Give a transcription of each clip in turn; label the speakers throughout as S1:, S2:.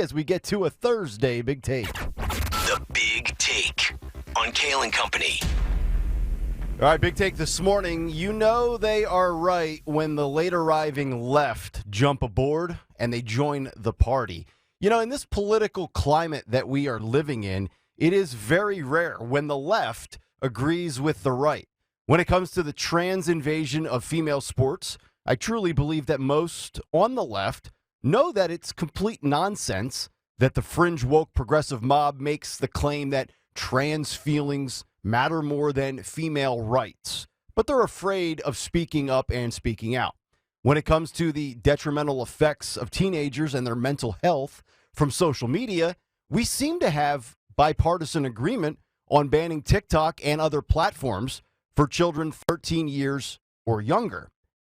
S1: as we get to a Thursday Big Take.
S2: The Big Take on Kale and Company.
S1: All right, Big Take this morning. You know they are right when the late arriving left jump aboard and they join the party. You know, in this political climate that we are living in, it is very rare when the left agrees with the right. When it comes to the trans invasion of female sports, I truly believe that most on the left know that it's complete nonsense that the fringe woke progressive mob makes the claim that trans feelings matter more than female rights. But they're afraid of speaking up and speaking out. When it comes to the detrimental effects of teenagers and their mental health from social media, we seem to have bipartisan agreement on banning TikTok and other platforms for children 13 years or younger.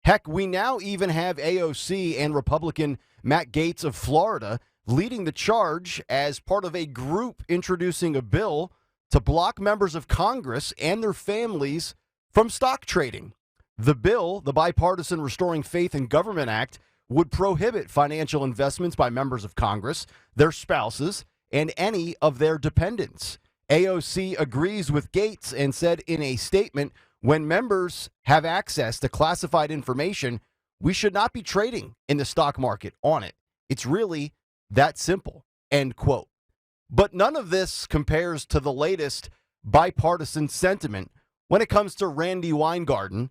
S1: Heck, we now even have AOC and Republican Matt Gaetz of Florida leading the charge as part of a group introducing a bill to block members of Congress and their families from stock trading. The bill, the Bipartisan Restoring Faith in Government Act, would prohibit financial investments by members of Congress, their spouses, and any of their dependents. AOC agrees with Gaetz and said in a statement, when members have access to classified information, we should not be trading in the stock market on it. It's really that simple, end quote. But none of this compares to the latest bipartisan sentiment when it comes to Randi Weingarten,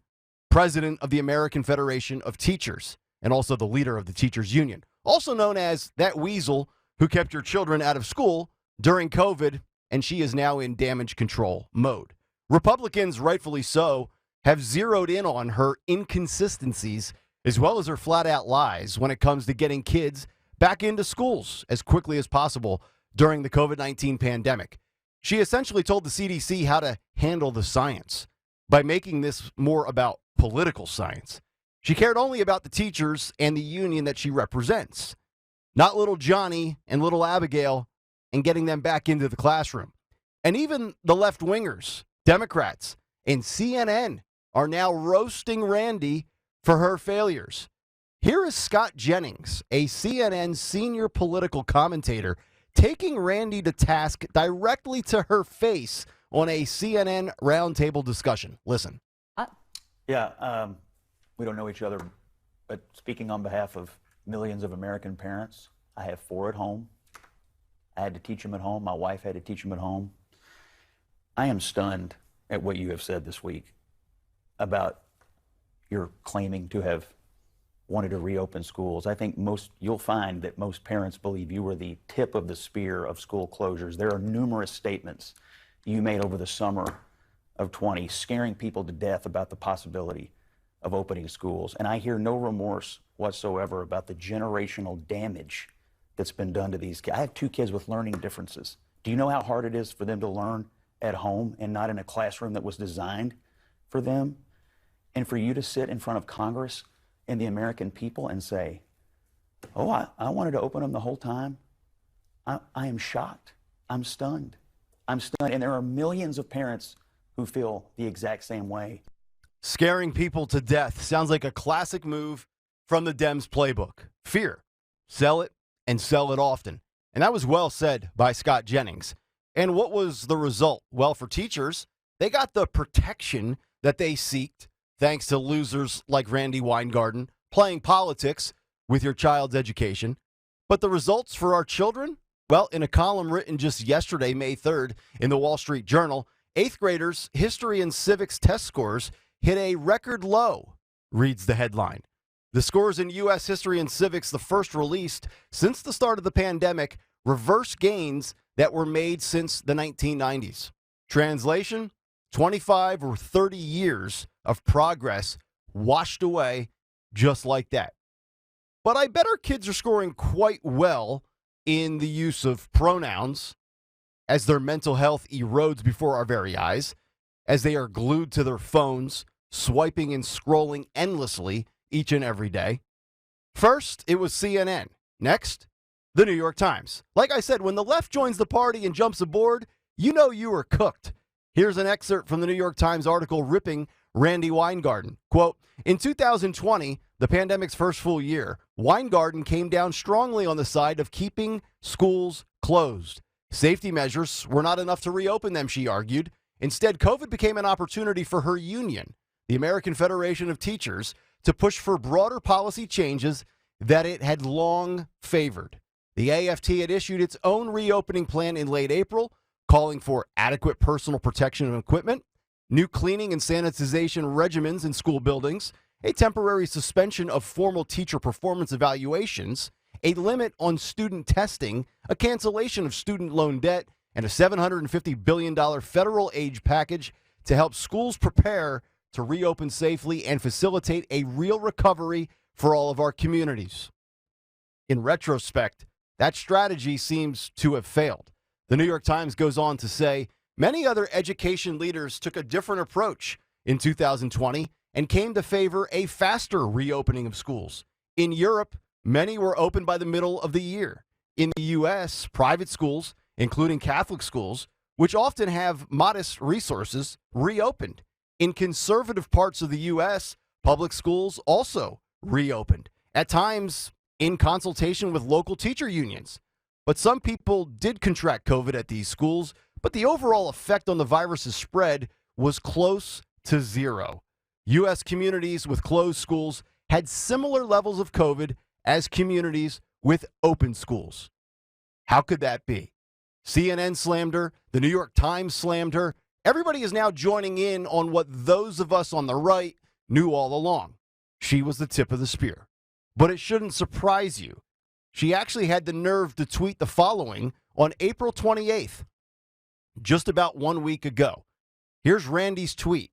S1: president of the American Federation of Teachers, and also the leader of the Teachers Union, also known as that weasel who kept your children out of school during COVID, and she is now in damage control mode. Republicans, rightfully so, have zeroed in on her inconsistencies as well as her flat-out lies when it comes to getting kids back into schools as quickly as possible during the COVID-19 pandemic. She essentially told the CDC how to handle the science by making this more about political science. She cared only about the teachers and the union that she represents, not little Johnny and little Abigail, and getting them back into the classroom. And even the left-wingers, Democrats, and CNN are now roasting Randi for her failures. Here is Scott Jennings, a CNN senior political commentator, taking Randi to task directly to her face on a CNN roundtable discussion. Listen.
S3: Yeah, we don't know each other, but speaking on behalf of millions of American parents, I have 4 at home. I had to teach them at home. My wife had to teach them at home. I am stunned at what you have said this week about your claiming to have wanted to reopen schools. I think you'll find that most parents believe you were the tip of the spear of school closures. There are numerous statements you made over the summer of 20, scaring people to death about the possibility of opening schools. And I hear no remorse whatsoever about the generational damage that's been done to these kids. I have 2 kids with learning differences. Do you know how hard it is for them to learn at home and not in a classroom that was designed for them? And for you to sit in front of Congress and the American people and say, oh, I wanted to open them the whole time. I am shocked. I'm stunned. I'm stunned. And there are millions of parents who feel the exact same way.
S1: Scaring people to death sounds like a classic move from the Dems playbook. Fear. Sell it and sell it often. And that was well said by Scott Jennings. And what was the result? Well, for teachers, they got the protection that they seeked thanks to losers like Randi Weingarten playing politics with your child's education. But the results for our children? Well, in a column written just yesterday, May 3rd, in the Wall Street Journal, 8th graders' history and civics test scores hit a record low, reads the headline. The scores in U.S. history and civics, the first released since the start of the pandemic, reverse gains that were made since the 1990s. Translation, 25 or 30 years of progress washed away just like that. But I bet our kids are scoring quite well in the use of pronouns as their mental health erodes before our very eyes, as they are glued to their phones, swiping and scrolling endlessly each and every day. First, it was CNN. Next, the New York Times. Like I said, when the left joins the party and jumps aboard, you know you are cooked. Here's an excerpt from the New York Times article ripping Randy Weingarten. Quote, in 2020, the pandemic's first full year, Weingarten came down strongly on the side of keeping schools closed. Safety measures were not enough to reopen them, she argued. Instead, COVID became an opportunity for her union, the American Federation of Teachers, to push for broader policy changes that it had long favored. The AFT had issued its own reopening plan in late April, calling for adequate personal protection equipment, new cleaning and sanitization regimens in school buildings, a temporary suspension of formal teacher performance evaluations, a limit on student testing, a cancellation of student loan debt, and a $750 billion federal aid package to help schools prepare to reopen safely and facilitate a real recovery for all of our communities. In retrospect, that strategy seems to have failed. The New York Times goes on to say, many other education leaders took a different approach in 2020 and came to favor a faster reopening of schools. In Europe, many were open by the middle of the year. In the U.S., private schools, including Catholic schools, which often have modest resources, reopened. In conservative parts of the U.S., public schools also reopened, at times in consultation with local teacher unions. But some people did contract COVID at these schools, but the overall effect on the virus's spread was close to zero. U.S. communities with closed schools had similar levels of COVID as communities with open schools. How could that be? CNN slammed her. The New York Times slammed her. Everybody is now joining in on what those of us on the right knew all along. She was the tip of the spear. But it shouldn't surprise you. She actually had the nerve to tweet the following on April 28th, just about 1 week ago. Here's Randy's tweet.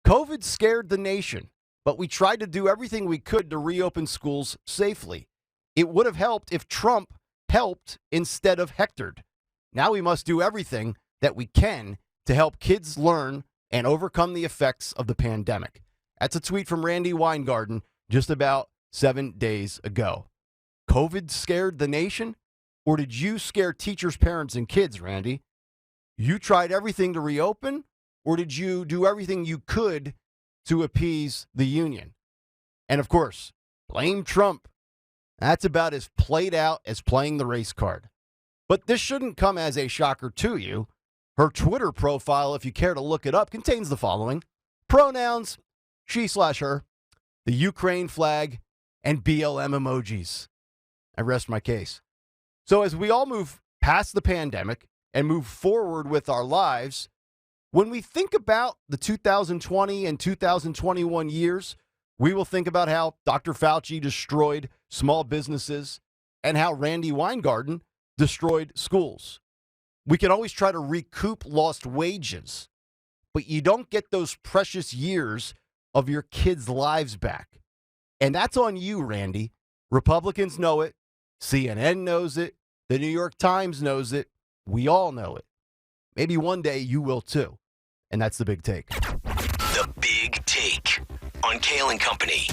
S1: COVID scared the nation, but we tried to do everything we could to reopen schools safely. It would have helped if Trump helped instead of hectored. Now we must do everything that we can to help kids learn and overcome the effects of the pandemic. That's a tweet from Randy Weingarten just about 7 days ago. COVID scared the nation? Or did you scare teachers, parents, and kids, Randy? You tried everything to reopen? Or did you do everything you could to appease the union? And of course, blame Trump. That's about as played out as playing the race card. But this shouldn't come as a shocker to you. Her Twitter profile, if you care to look it up, contains the following. Pronouns, she/her, the Ukraine flag, and BLM emojis. I rest my case. So as we all move past the pandemic and move forward with our lives, when we think about the 2020 and 2021 years, we will think about how Dr. Fauci destroyed small businesses and how Randy Weingarten destroyed schools. We can always try to recoup lost wages, but you don't get those precious years of your kids' lives back. And that's on you, Randy. Republicans know it. CNN knows it. The New York Times knows it. We all know it. Maybe one day you will too. And that's the big take.
S2: The Big Take on Kale and Company.